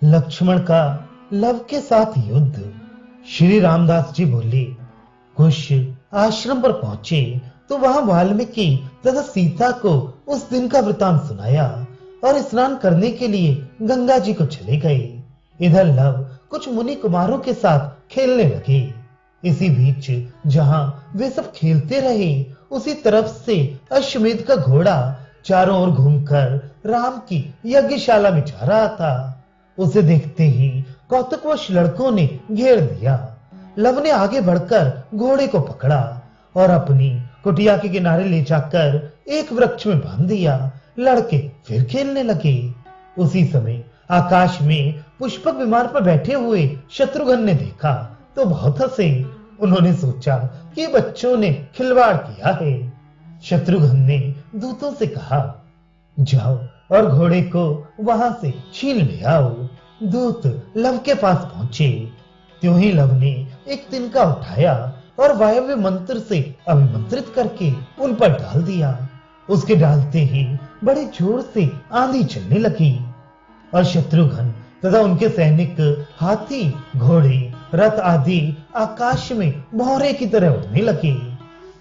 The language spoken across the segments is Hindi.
लक्ष्मण का लव के साथ युद्ध। श्री रामदास जी बोले, कुश आश्रम पर पहुंचे तो वहां वाल्मीकि तथा सीता को उस दिन का वृतांत सुनाया और स्नान करने के लिए गंगा जी को चले गए। इधर लव कुछ मुनि कुमारों के साथ खेलने लगे। इसी बीच जहां वे सब खेलते रहे, उसी तरफ से अश्वमेध का घोड़ा चारों ओर घूमकर राम की यज्ञशाला में जा रहा था। उसे देखते ही कौतुकवश लड़कों ने घेर दिया। लव ने आगे बढ़कर घोड़े को पकड़ा और अपनी कुटिया के किनारे ले जाकर एक वृक्ष में बांध दिया। लड़के फिर खेलने लगे। उसी समय आकाश में पुष्पक विमान पर बैठे हुए शत्रुघ्न ने देखा तो बहुत हंसे। उन्होंने सोचा कि बच्चों ने खिलवाड़ किया है। शत्रुघ्न ने दूतों से कहा, जाओ और घोड़े को वहां से छीन ले आओ। दूत लव के पास पहुंचे। त्यों ही लव ने एक तिनका उठाया और वायव्य मंत्र से अभिमंत्रित करके उन पर डाल दिया। उसके डालते ही बड़े जोर से आंधी चलने लगी और शत्रुघ्न तथा उनके सैनिक हाथी, घोड़े, रथ आदि आकाश में भौरे की तरह उड़ने लगे।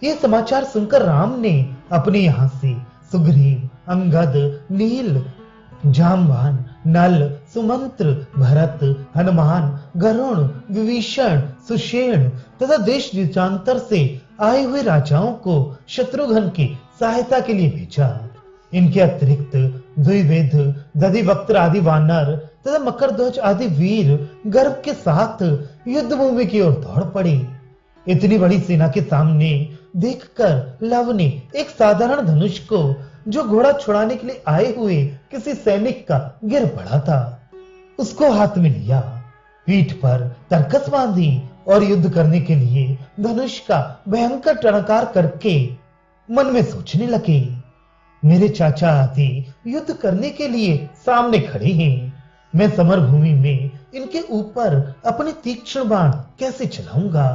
ये समाचार सुनकर राम ने अपने यहां से सुग्रीव, अंगद, नील, जामवान, नल, सुमंत्र, भरत, हनुमान, गरुण, विभीषण, सुषेण तथा देश देशांतर से आए हुए राजाओं को शत्रुघ्न की सहायता के लिए भेजा। इनके अतिरिक्त द्विविध, दधिवक्त्र आदि वानर तथा मकरध्वज आदि वीर गर्व के साथ युद्ध भूमि की ओर दौड़ पड़े। इतनी बड़ी सेना के सामने देखकर लव ने एक साधारण धनुष को, जो घोड़ा छुड़ाने के लिए आए हुए किसी सैनिक का गिर पड़ा था, उसको हाथ में लिया, पीठ पर तरकस बांधी और युद्ध करने के लिए धनुष का भयंकर टणकार करके मन में सोचने लगे, मेरे चाचा आदि युद्ध करने के लिए सामने खड़े हैं। मैं समर भूमि में इनके ऊपर अपने तीक्ष्ण बाण कैसे चलाऊंगा।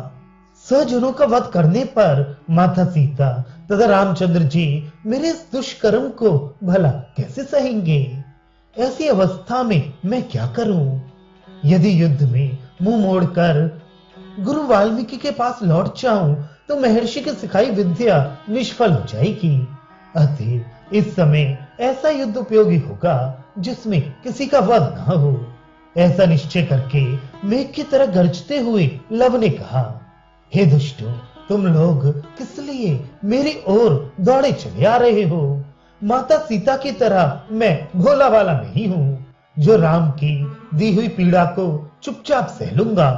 स्वजनों का वध करने पर माता सीता तथा रामचंद्र जी मेरे इस दुष्कर्म को भला कैसे सहेंगे। ऐसी अवस्था में मैं क्या करूं। यदि युद्ध में मुंह मोड़कर गुरु वाल्मीकि के पास लौट जाऊं तो महर्षि की सिखाई विद्या निष्फल हो जाएगी। अतः इस समय ऐसा युद्ध उपयोगी होगा जिसमें किसी का वध न हो। ऐसा निश्चय करके मेघ की तरह गरजते हुए लव ने कहा, हे दुष्टों, तुम लोग किस लिए मेरी ओर दौड़े चले आ रहे हो। माता सीता की तरह मैं भोला वाला नहीं हूं जो राम की दी हुई पीड़ा को चुपचाप सह लूंगा।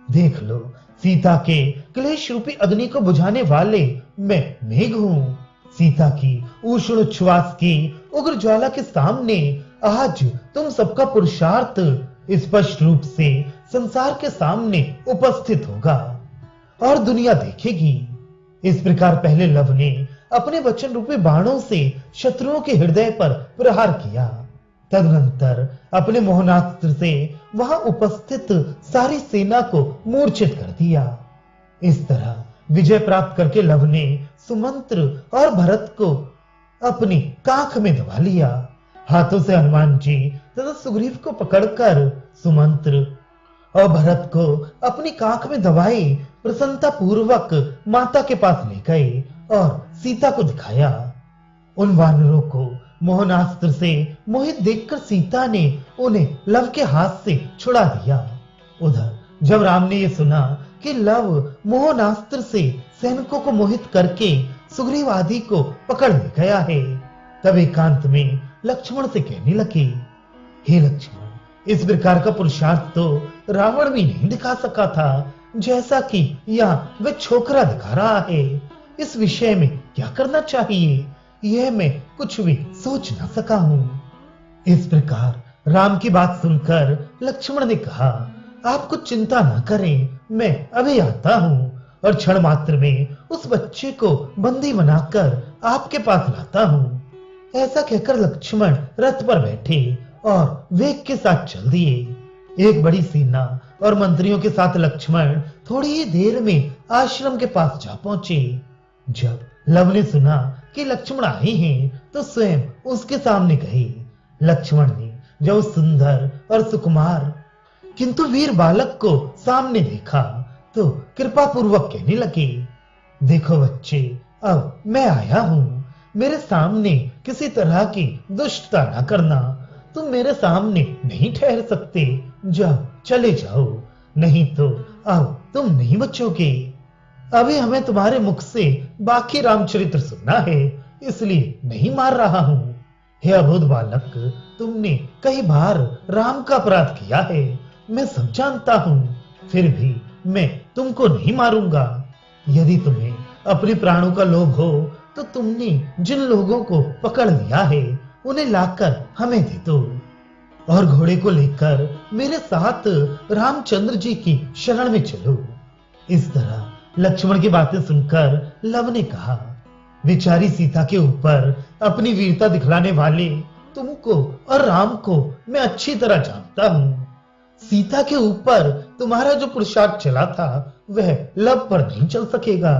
देख लो, सीता के क्लेश रूपी अग्नि को बुझाने वाले मैं मेघ हूं। सीता की उष्ण उच्छ्वास की उग्र ज्वाला के सामने आज तुम सबका पुरुषार्थ स्पष्ट रूप से संसार के सामने उपस्थित होगा और दुनिया देखेगी। इस प्रकार पहले लव ने अपने वचन रूपी बाणों से शत्रुओं के हृदय पर प्रहार किया। तदनंतर अपने मोहनास्त्र से वहां उपस्थित सारी सेना को मूर्छित कर दिया। इस तरह विजय प्राप्त करके लव ने सुमंत्र और भरत को अपनी काख में दबा लिया। हाथों से हनुमान जी तथा सुग्रीव को पकड़कर सुमंत्र और भरत को अपनी काख में दबाए प्रसन्नता पूर्वक माता के पास ले गए और सीता को दिखाया। उन वानरों को मोहनास्त्र से मोहित देखकर सीता ने उन्हें लव के हाथ से छुड़ा दिया। उधर जब राम ने यह सुना कि लव मोहनास्त्र से सैनिकों को मोहित करके सुग्रीव आदि को पकड़ ले गया है, तब एकांत में लक्ष्मण से कहने लगे, हे लक्ष्मण, इस प्रकार का पुरुषार्थ तो रावण भी नहीं दिखा सका था जैसा कि यहाँ वह छोकरा दिखा रहा है। इस विषय में क्या करना चाहिए, यह मैं कुछ भी सोच ना सका हूं। इस प्रकार राम की बात सुनकर लक्ष्मण ने कहा, आप कुछ चिंता न करें, मैं अभी आता हूं और क्षण मात्र में उस बच्चे को बंदी बनाकर आपके पास लाता हूं। ऐसा कहकर लक्ष्मण रथ पर बैठे और वेग के साथ चल दिए। एक बड़ी सेना और मंत्रियों के साथ लक्ष्मण थोड़ी ही देर में आश्रम के पास जा पहुंचे। जब लव ने सुना कि लक्ष्मण आए हैं तो स्वयं उसके सामने गए। लक्ष्मण ने जो सुंदर और सुकुमार। किंतु वीर बालक को सामने देखा तो कृपा पूर्वक कहने लगे, देखो बच्चे, अब मैं आया हूं, मेरे सामने किसी तरह की दुष्टता न करना। तुम मेरे सामने नहीं ठहर सकते, जाओ चले जाओ, नहीं तो अब तुम नहीं बचोगे। अभी हमें तुम्हारे मुख से बाकी रामचरित्र सुनना है, इसलिए नहीं मार रहा हूं। हे अबोध बालक, तुमने कई बार राम का अपराध किया है, मैं सब जानता हूं, फिर भी मैं तुमको नहीं मारूंगा। यदि तुम्हें अपने प्राणों का लोभ हो तो तुमने जिन लोगों को पकड़ लिया है उन्हें लाकर हमें दे दो और घोड़े को लेकर मेरे साथ रामचंद्र जी की शरण में चलो। इस तरह लक्ष्मण की बातें सुनकर लव ने कहा, बेचारी सीता के ऊपर अपनी वीरता दिखलाने वाले तुमको और राम को मैं अच्छी तरह जानता हूं। सीता के ऊपर तुम्हारा जो पुरुषार्थ चला था वह लव पर नहीं चल सकेगा।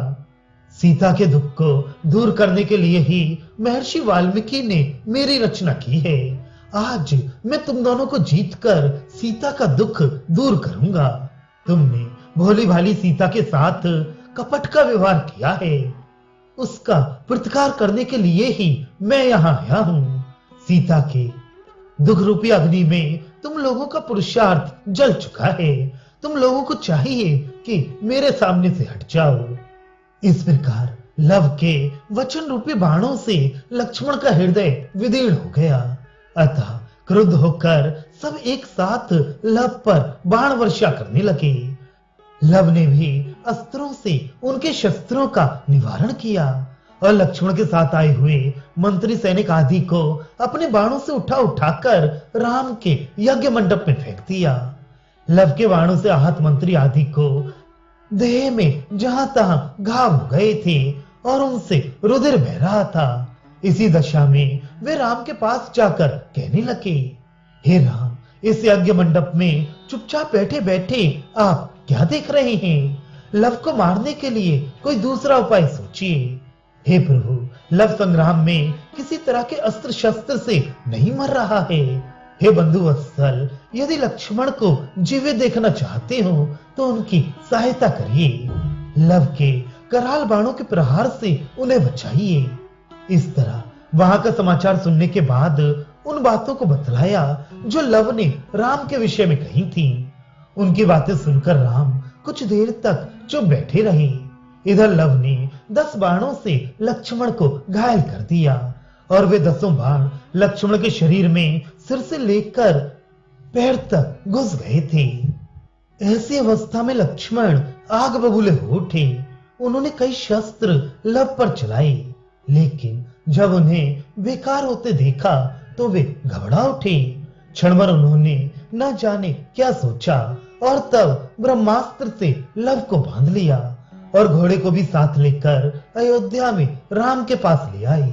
सीता के दुख को दूर करने के लिए ही महर्षि वाल्मीकि ने मेरी रचना की है। आज मैं तुम दोनों को जीतकर सीता का दुख दूर करूंगा। तुमने भोली भाली सीता के साथ कपट का व्यवहार किया है, उसका प्रतिकार करने के लिए ही मैं यहाँ आया हूँ। सीता के दुख रूपी अग्नि में तुम लोगों का पुरुषार्थ जल चुका है, तुम लोगों को चाहिए कि मेरे सामने से हट जाओ। इस प्रकार लव के वचन रूपी बाणों से लक्ष्मण का हृदय विदीर्ण हो गया। अतः क्रुद्ध होकर सब एक साथ लव पर बाण वर्षा करने लगे। लव ने भी अस्त्रों से उनके शस्त्रों का निवारण किया और लक्ष्मण के साथ आए हुए मंत्री सैनिक आदि को अपने बाणों से उठा उठाकर राम के यज्ञ मंडप में फेंक दिया। लव के बाणों से आहत मंत्री आदि को देह में जहां तहां घाव हो गए थे और उनसे रुधिर बह रहा था। इसी दशा में वे राम के पास जाकर कहने लगे, हे राम, इस यज्ञ मंडप में चुपचाप बैठे बैठे आप क्या देख रहे हैं? लव को मारने के लिए कोई दूसरा उपाय सोचिए। हे प्रभु, लव संग्राम में किसी तरह के अस्त्र शस्त्र से नहीं मर रहा है। हे बंधु वत्सल, यदि लक्ष्मण को जीवित देखना चाहते हो तो उनकी सहायता करिए। लव के कराल बाणों के प्रहार से उन्हें बचाइए। इस तरह वहां का समाचार सुनने के बाद उन बातों को बतलाया जो लव ने राम के विषय में कही थी। उनकी बातें सुनकर राम कुछ देर तक चुप बैठे रहे। इधर लव ने 10 बाणों से लक्ष्मण को घायल कर दिया और वे 10 बाण लक्ष्मण के शरीर में सिर से लेकर पैर तक घुस गए थे। ऐसी अवस्था में लक्ष्मण आग बबूले हो उठे। उन्होंने कई शस्त्र लव पर चलाए, लेकिन जब उन्हें बेकार होते देखा तो वे घबरा उठे। क्षण भर उन्होंने न जाने क्या सोचा और तब ब्रह्मास्त्र से लव को बांध लिया और घोड़े को भी साथ लेकर अयोध्या में राम के पास ले आए।